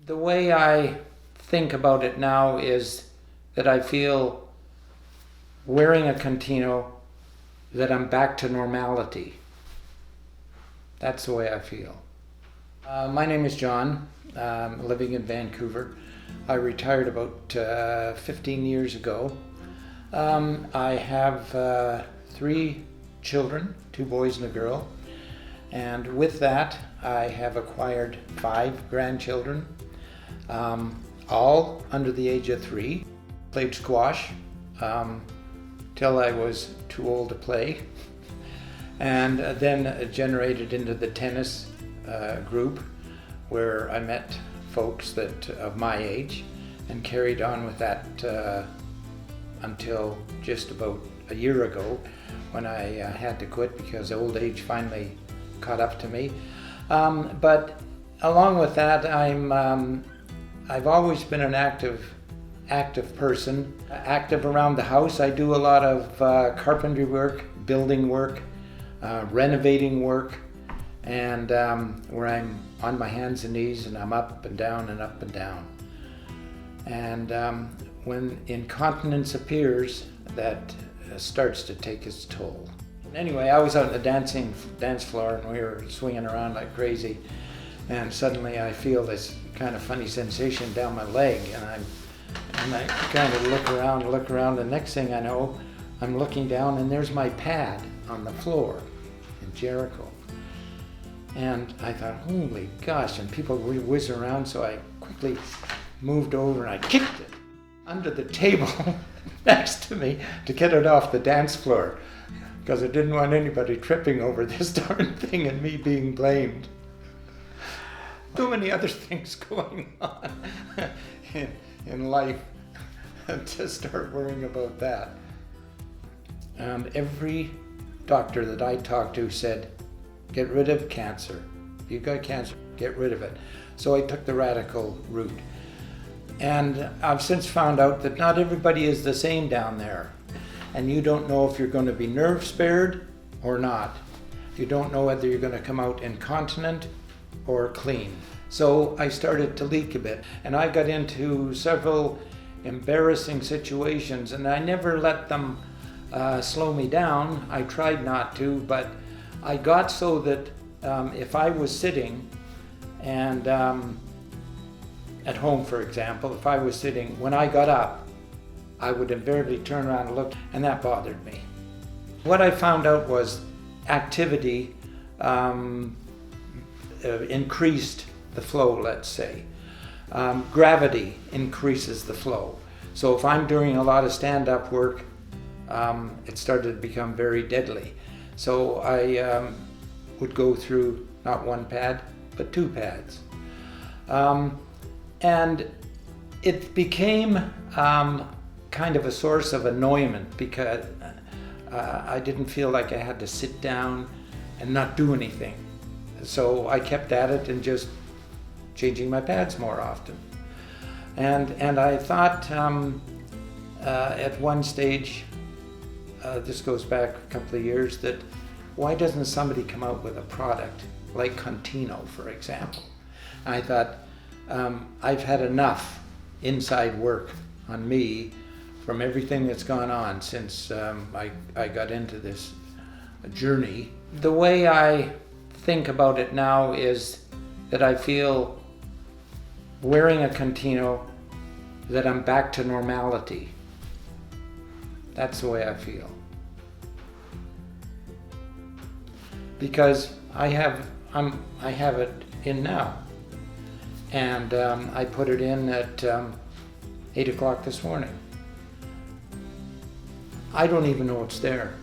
The way I think about it now is that I feel wearing a Contino that I'm back to normality. That's the way I feel. My name is John. I'm living in Vancouver. I retired about 15 years ago. I have 3 children, 2 boys and a girl. And with that, I have acquired 5 grandchildren, all under the age of 3. Played squash till I was too old to play, and then generated into the tennis group, where I met folks that of my age and carried on with that until just about a year ago, when I had to quit because old age finally caught up to me. But along with that, I've always been an active person, active around the house. I do a lot of carpentry work, building work, renovating work, and where I'm on my hands and knees and I'm up and down and up and down. And when incontinence appears, that starts to take its toll. Anyway, I was out on the dance floor and we were swinging around like crazy, and suddenly I feel this kind of funny sensation down my leg, and I kind of look around, and next thing I know, I'm looking down and there's my pad on the floor in Jericho. And I thought, holy gosh, and people were whizzing around, so I quickly moved over and I kicked it under the table next to me to get it off the dance floor, because I didn't want anybody tripping over this darn thing and me being blamed. Too many other things going on in life to start worrying about that. And every doctor that I talked to said, get rid of cancer. If you've got cancer, get rid of it. So I took the radical route. And I've since found out that not everybody is the same down there. And you don't know if you're going to be nerve spared or not. You don't know whether you're going to come out incontinent or clean. So I started to leak a bit, and I got into several embarrassing situations, and I never let them slow me down. I tried not to, but I got so that if I was sitting and at home, for example, if I was sitting, when I got up, I would invariably turn around and look, and that bothered me. What I found out was activity increased the flow, let's say. Gravity increases the flow. So if I'm doing a lot of stand-up work, it started to become very deadly. So I would go through not 1 pad, but 2 pads. And it became kind of a source of annoyment, because I didn't feel like I had to sit down and not do anything. So I kept at it and just changing my pads more often. And I thought at one stage, this goes back a couple of years, that why doesn't somebody come out with a product like Contino, for example? And I thought, I've had enough inside work on me from everything that's gone on since I got into this journey. The way I think about it now is that I feel wearing a Contino that I'm back to normality. That's the way I feel. Because I have it in now, and I put it in at 8 o'clock this morning. I don't even know it's there.